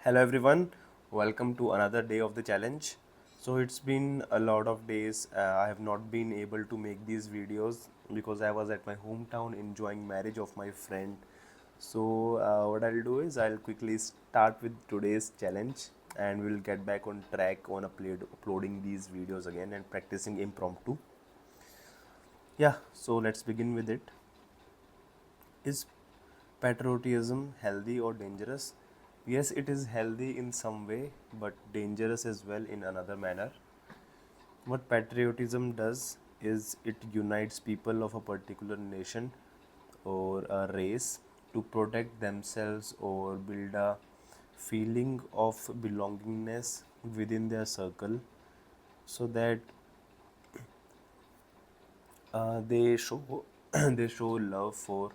Hello everyone, welcome to another day of the challenge. So it's been a lot of days. I have not been able to make these videos because I was at my hometown enjoying marriage of my friend. So what I'll do is I'll quickly start with today's challenge and we'll get back on track on uploading these videos again and practicing impromptu. Yeah, so let's begin with it. Is patriotism healthy or dangerous? Yes, it is healthy in some way, but dangerous as well in another manner. What patriotism does is it unites people of a particular nation or a race to protect themselves or build a feeling of belongingness within their circle so that they show they show love for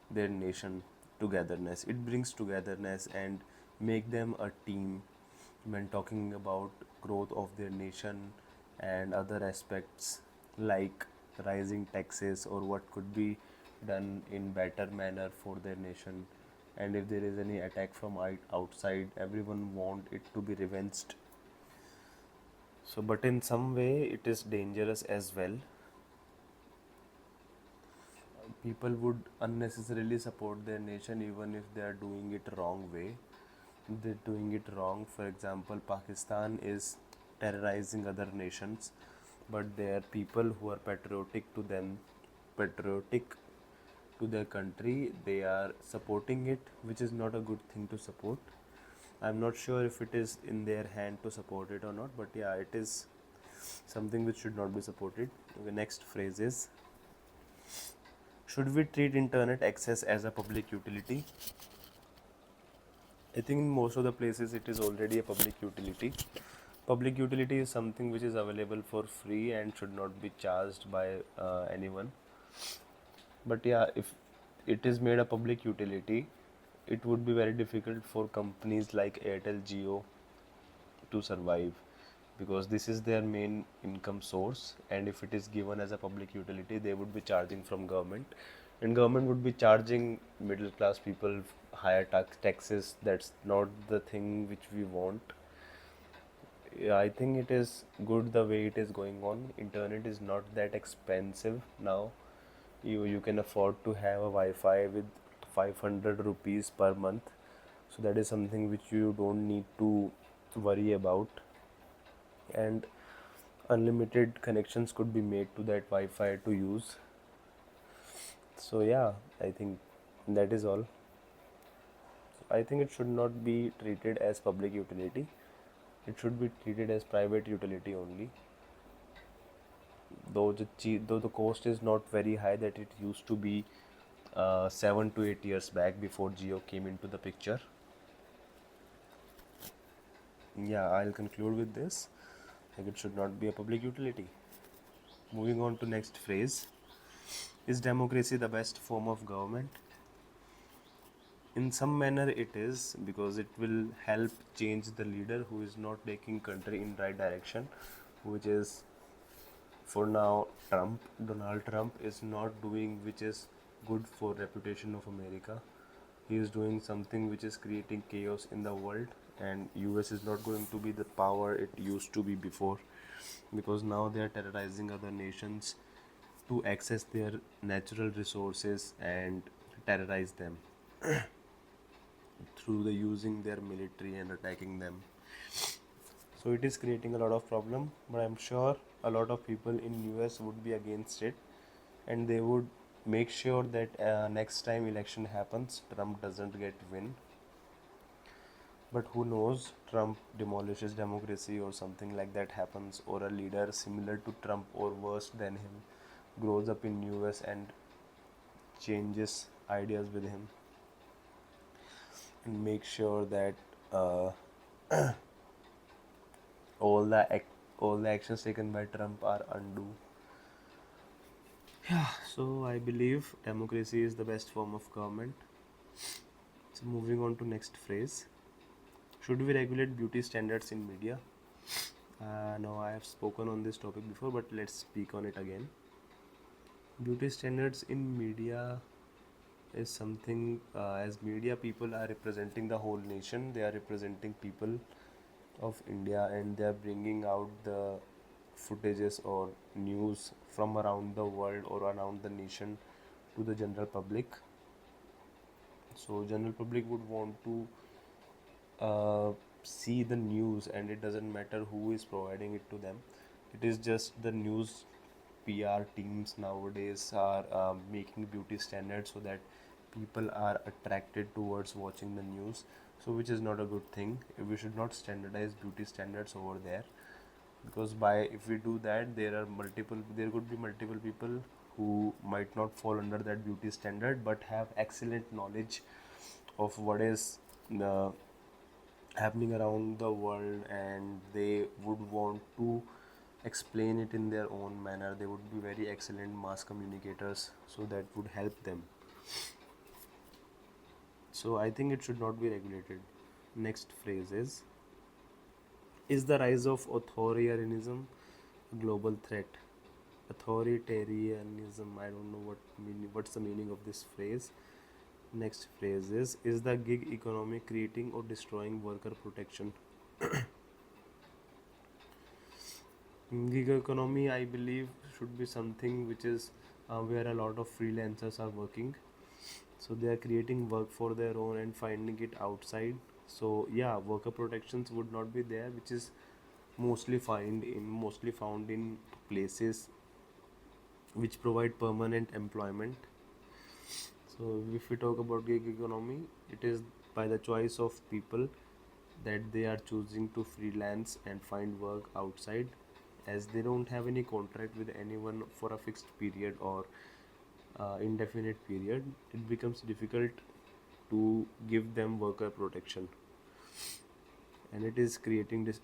their nation. Togetherness, it brings togetherness and make them a team when talking about growth of their nation and other aspects like rising taxes or what could be done in better manner for their nation. And if there is any attack from outside, everyone want it to be revenged. So but in some way it is dangerous as well. People would unnecessarily support their nation even if they are doing it wrong way. They're doing it wrong. For example, Pakistan is terrorizing other nations, but there are people who are patriotic to their country. They are supporting it, which is not a good thing to support. I'm not sure if it is in their hand to support it or not, but yeah, it is something which should not be supported. The next phrase is, should we treat internet access as a public utility? I think in most of the places it is already a public utility. Public utility is something which is available for free and should not be charged by anyone. But yeah, if it is made a public utility, it would be very difficult for companies like Airtel Jio to survive because this is their main income source, and if it is given as a public utility they would be charging from government, and government would be charging middle class people higher taxes. That's not the thing which we want. Yeah, I think it is good the way it is going on. Internet is not that expensive now. You can afford to have a Wi-Fi with 500 rupees per month, so that is something which you don't need to worry about. And unlimited connections could be made to that Wi-Fi to use. So yeah, I think that is all. I think it should not be treated as public utility. It should be treated as private utility only. Though the cost is not very high that it used to be 7 to 8 years back before Geo came into the picture. Yeah, I'll conclude with this. Like it should not be a public utility. Moving on to next phrase. Is democracy the best form of government? In some manner it is, because it will help change the leader who is not taking country in right direction, which is for now Donald Trump is not doing which is good for reputation of America. He is doing something which is creating chaos in the world, and US is not going to be the power it used to be before, because now they are terrorizing other nations to access their natural resources and terrorize them through the using their military and attacking them. So it is creating a lot of problem, but I'm sure a lot of people in US would be against it, and they would make sure that next time election happens Trump doesn't get win. But who knows, Trump demolishes democracy or something like that happens, or a leader similar to Trump or worse than him grows up in US and changes ideas with him and make sure that uh, all the all the actions taken by Trump are undue. Yeah, so I believe democracy is the best form of government. So moving on to next phrase. Should we regulate beauty standards in media? No, I have spoken on this topic before, but let's speak on it again. Beauty standards in media. is something, as media people are representing the whole nation, they are representing people of India, and they are bringing out the footages or news from around the world or around the nation to the general public. So general public would want to uh, see the news, and it doesn't matter who is providing it to them. It is just the news PR teams nowadays are making beauty standards so that people are attracted towards watching the news. So which is not a good thing. We should not standardize beauty standards over there, because by if we do that, there could be multiple people who might not fall under that beauty standard but have excellent knowledge of what is uh, happening around the world, and they would want to explain it in their own manner. They would be very excellent mass communicators, so that would help them. So I think it should not be regulated. Next phrase is the rise of authoritarianism a global threat? Authoritarianism, I don't know what's the meaning of this phrase. Next phrase is the gig economy creating or destroying worker protection? Gig economy, I believe, should be something which is where a lot of freelancers are working. So they are creating work for their own and finding it outside. So yeah, worker protections would not be there, which is mostly found in places which provide permanent employment. So if we talk about gig economy, it is by the choice of people that they are choosing to freelance and find work outside, as they don't have any contract with anyone for a fixed period or indefinite period. It becomes difficult to give them worker protection, and it is creating this.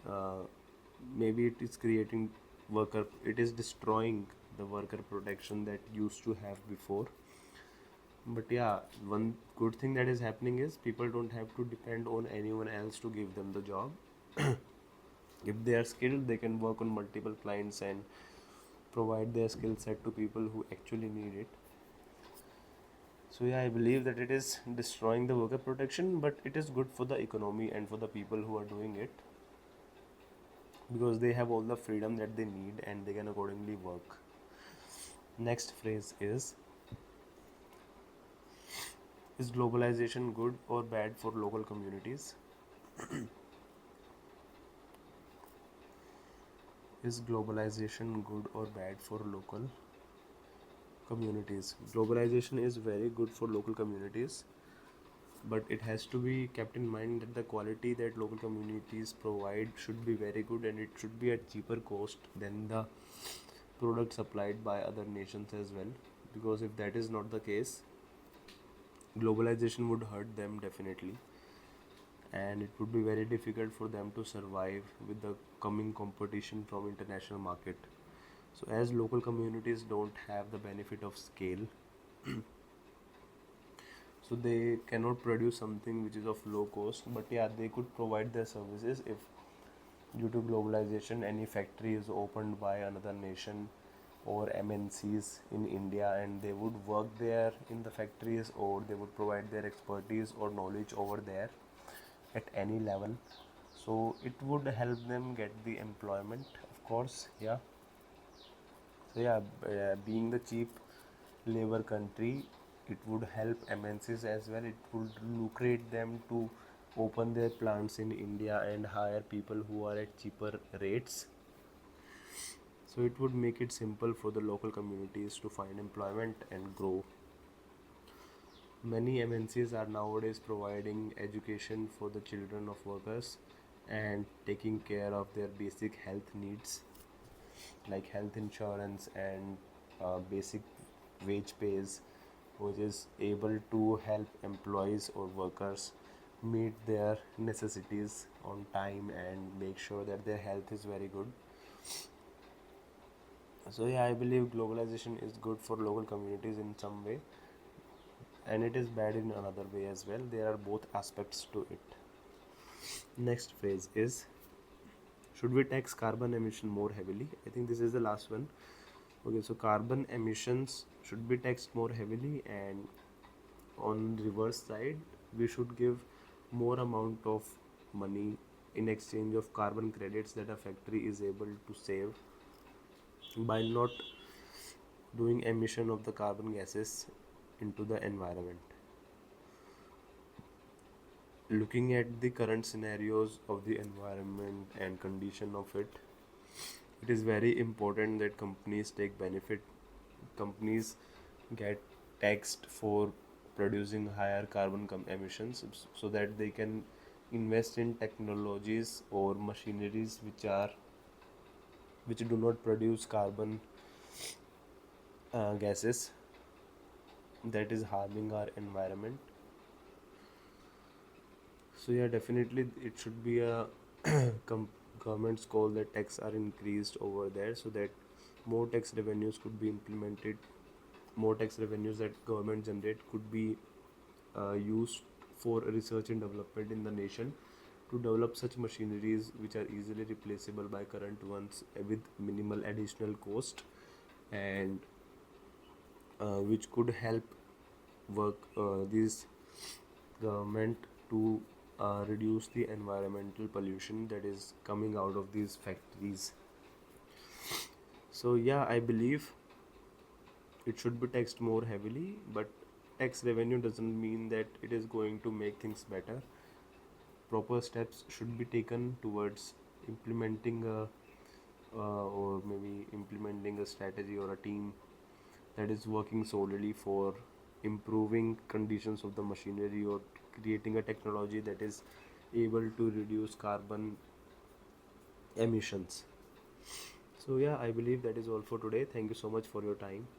Maybe it is creating worker. It is destroying the worker protection that used to have before. But yeah, one good thing that is happening is people don't have to depend on anyone else to give them the job. If they are skilled, they can work on multiple clients and provide their skill set to people who actually need it. So yeah, I believe that it is destroying the worker protection, but it is good for the economy and for the people who are doing it, because they have all the freedom that they need and they can accordingly work. Next phrase is globalization good or bad for local communities? Is globalization good or bad for local communities? Globalization is very good for local communities, but it has to be kept in mind that the quality that local communities provide should be very good, and it should be at cheaper cost than the product supplied by other nations as well. Because if that is not the case, globalization would hurt them definitely, and it would be very difficult for them to survive with the coming competition from international market. So as local communities don't have the benefit of scale, so they cannot produce something which is of low cost, but yeah, they could provide their services if due to globalization any factory is opened by another nation or MNCs in India, and they would work there in the factories, or they would provide their expertise or knowledge over there at any level. So it would help them get the employment, of course. Yeah. So yeah, being the cheap labor country, it would help MNCs as well. It would lucrate them to open their plants in India and hire people who are at cheaper rates. So it would make it simple for the local communities to find employment and grow. Many MNCs are nowadays providing education for the children of workers and taking care of their basic health needs like health insurance and basic wage pays, which is able to help employees or workers meet their necessities on time and make sure that their health is very good. So yeah, I believe globalization is good for local communities in some way, and it is bad in another way as well. There are both aspects to it. Next phrase is, should we tax carbon emission more heavily? I think this is the last one. Okay, so carbon emissions should be taxed more heavily, and on reverse side, we should give more amount of money in exchange of carbon credits that a factory is able to save by not doing emission of the carbon gases into the environment. Looking at the current scenarios of the environment and condition of it, it is very important that companies take benefit. Companies get taxed for producing higher carbon emissions, so that they can invest in technologies or machineries which do not produce carbon gases that is harming our environment. So yeah, definitely it should be a com- government's call that tax are increased over there, so that more tax revenues could be implemented. More tax revenues that government generate could be used for research and development in the nation, to develop such machineries which are easily replaceable by current ones with minimal additional cost, and which could help work this government to reduce the environmental pollution that is coming out of these factories. So yeah, I believe it should be taxed more heavily, but tax revenue doesn't mean that it is going to make things better. Proper steps should be taken towards implementing a or maybe implementing a strategy or a team that is working solely for improving conditions of the machinery, or creating a technology that is able to reduce carbon emissions. So yeah, I believe that is all for today. Thank you so much for your time.